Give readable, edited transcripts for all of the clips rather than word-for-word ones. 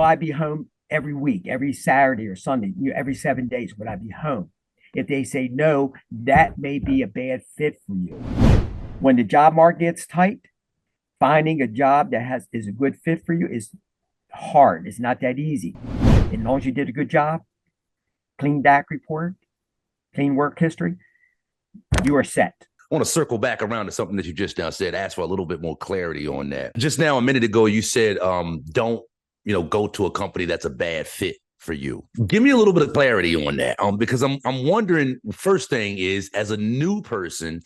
I be home every week, every Saturday or Sunday, every 7 days? Would I be home? If they say no, that may be a bad fit for you. When the job market gets tight, finding a job that is a good fit for you is hard. It's not that easy. As long as you did a good job, clean back report, clean work history, you are set. I want to circle back around to something that you just now said, ask for a little bit more clarity on that. Just now, a minute ago, you said, don't, go to a company that's a bad fit for you. Give me a little bit of clarity on that. Because I'm wondering, first thing is, as a new person,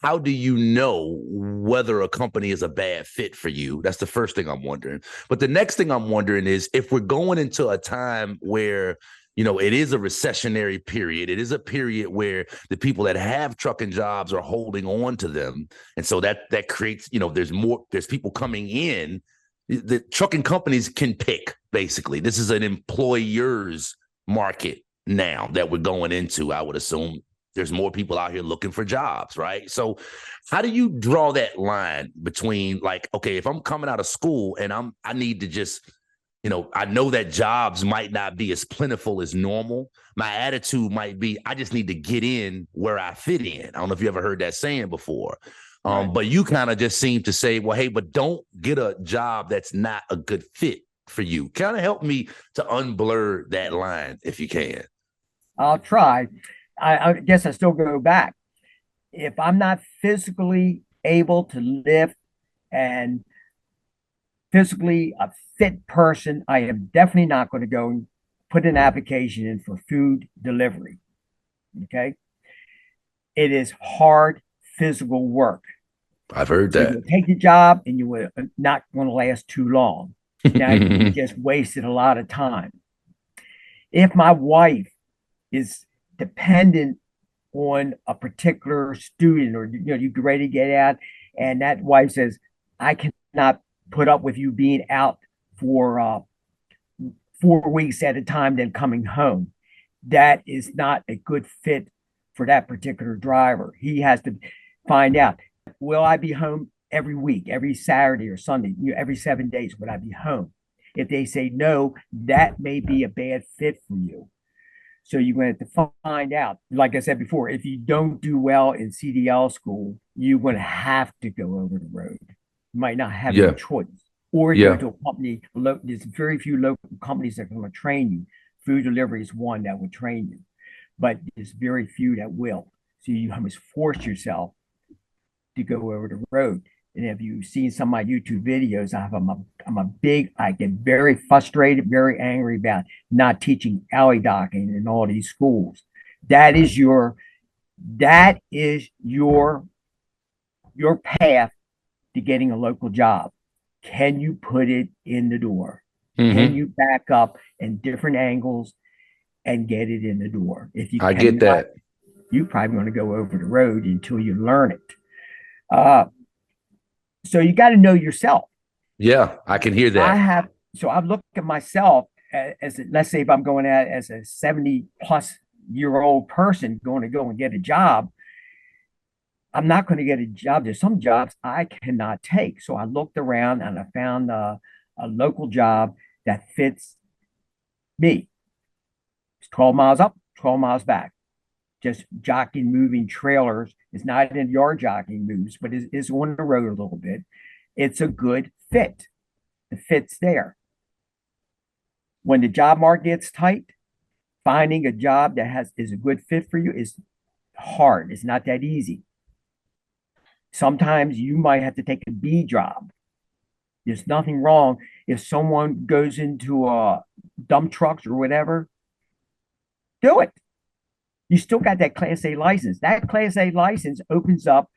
how do you know whether a company is a bad fit for you? That's the first thing I'm wondering. But the next thing I'm wondering is, if we're going into a time where it is a recessionary period. It is a period where the people that have trucking jobs are holding on to them. And so that creates, there's people coming in. The trucking companies can pick, basically. This is an employer's market now that we're going into. I would assume there's more people out here looking for jobs, right? So how do you draw that line between, like, okay, if I'm coming out of school and I need to just, I know that jobs might not be as plentiful as normal. My attitude might be, I just need to get in where I fit in. I don't know if you ever heard that saying before. Right. But you kind of just seem to say, well, hey, but don't get a job that's not a good fit for you. Kind of help me to unblur that line if you can. I'll try. I guess I still go back. If I'm not physically able to lift and physically a fit person, I am definitely not going to go and put an application in for food delivery. Okay. It is hard physical work. I've heard that. You take the job and you will not going to last too long. Now you just wasted a lot of time. If my wife is dependent on a particular student, or you're ready to get out, and that wife says, I cannot put up with you being out for 4 weeks at a time, then coming home. That is not a good fit for that particular driver. He has to find out, will I be home every week, every Saturday or Sunday, every 7 days? Would I be home? If they say no, that may be a bad fit for you. So you're going to have to find out. Like I said before, if you don't do well in CDL school, you're going to have to go over the road. You might not have a choice. Or you go to a company. There's very few local companies that are going to train you. Food delivery is one that will train you, but there's very few that will. So you must force yourself to go over the road. And if you've seen some of my YouTube videos, I get very frustrated, very angry about not teaching alley docking in all these schools. That is your path to getting a local job. Can you put it in the door? Mm-hmm. Can you back up in different angles and get it in the door? If you get that, you're probably going to go over the road until you learn it. So you got to know yourself. Yeah, I can hear that. I've looked at myself as let's say if I'm going out as a 70-plus-year-old person going to go and get a job, I'm not going to get a job. There's some jobs I cannot take. So I looked around and I found a local job that fits me. It's 12 miles up, 12 miles back. Just jockeying, moving trailers. It's not in yard jockeying moves, but it's on the road a little bit. It's a good fit. The fit's there. When the job market gets tight, finding a job that is a good fit for you is hard. It's not that easy. Sometimes you might have to take a B job. There's nothing wrong if someone goes into dump trucks or whatever. Do it. You still got that Class A license. That Class A license opens up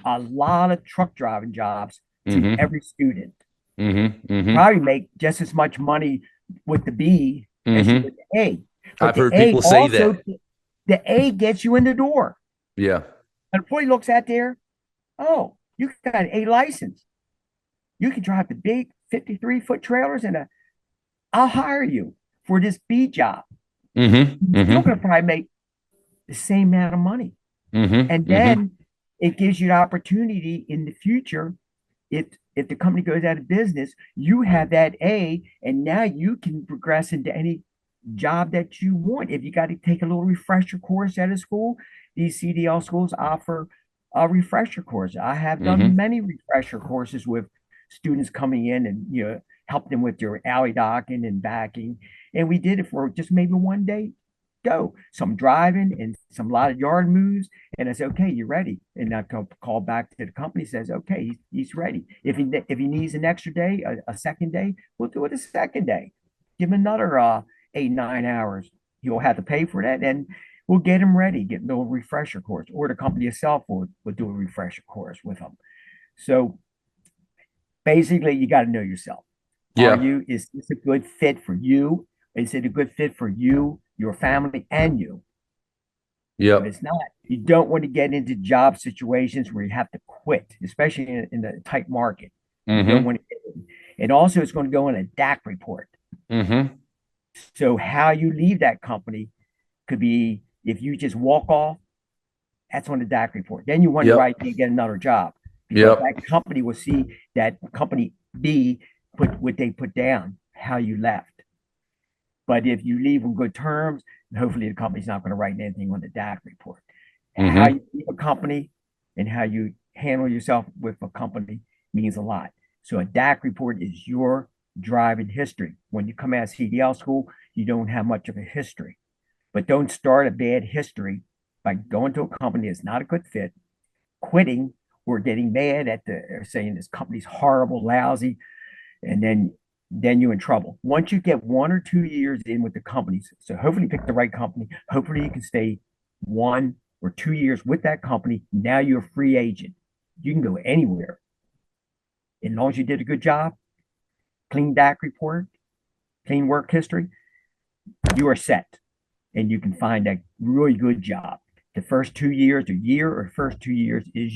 a lot of truck driving jobs to every student. Probably make just as much money with the B as you with the A. But I've heard people say that. The A gets you in the door. Yeah. An employee looks at there, oh, you got an A license. You can drive the big 53-foot trailers and I'll hire you for this B job. You're going to probably make the same amount of money. And then it gives you the opportunity in the future. If if the company goes out of business, you have that A, and now you can progress into any job that you want. If you got to take a little refresher course out of school, these CDL schools offer a refresher course. I have done Mm-hmm. many refresher courses with students coming in and help them with their alley docking and backing. And we did it for just maybe one day. Go some driving and some lot of yard moves, and I said, okay, you're ready. And I call back to the company, says, okay, he's ready. If he needs an extra day, a second day, we'll do it a second day. Give him another 8, 9 hours. He'll have to pay for that, and we'll get him ready, get a little refresher course, or the company itself will do a refresher course with him. So basically, you got to know yourself. Yeah. Is this a good fit for you? Is it a good fit for you, your family, and you? If Yep. it's not, you don't want to get into job situations where you have to quit, especially in the tight market. You don't Mm-hmm. want to get in. And also, it's going to go in a DAC report. Mm-hmm. So, how you leave that company could be if you just walk off, that's on the DAC report. Then you wonder why Yep. you can't get another job because that Yep. company will see that company B put what they put down, how you left. But if you leave on good terms, hopefully the company's not going to write anything on the DAC report. How Mm-hmm. you leave a company and how you handle yourself with a company means a lot. So a DAC report is your driving history. When you come out of CDL school, you don't have much of a history. But don't start a bad history by going to a company that's not a good fit, quitting, or getting mad at the saying this company's horrible, lousy, and then you're in trouble. Once you get 1 or 2 years in with the companies, so hopefully you pick the right company. Hopefully you can stay 1 or 2 years with that company. Now you're a free agent. You can go anywhere. As long as you did a good job, clean DAC report, clean work history, you are set. And you can find a really good job. The first 2 years, a year or first 2 years is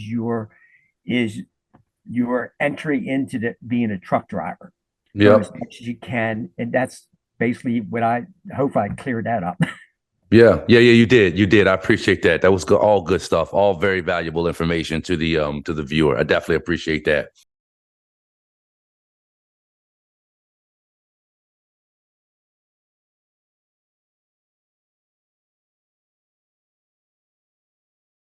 your entry into being a truck driver. Learn as Yep. much as you can, and that's basically what I hope I cleared that up. Yeah. Yeah. Yeah. You did. You did. I appreciate that. That was all good stuff. All very valuable information to the viewer. I definitely appreciate that.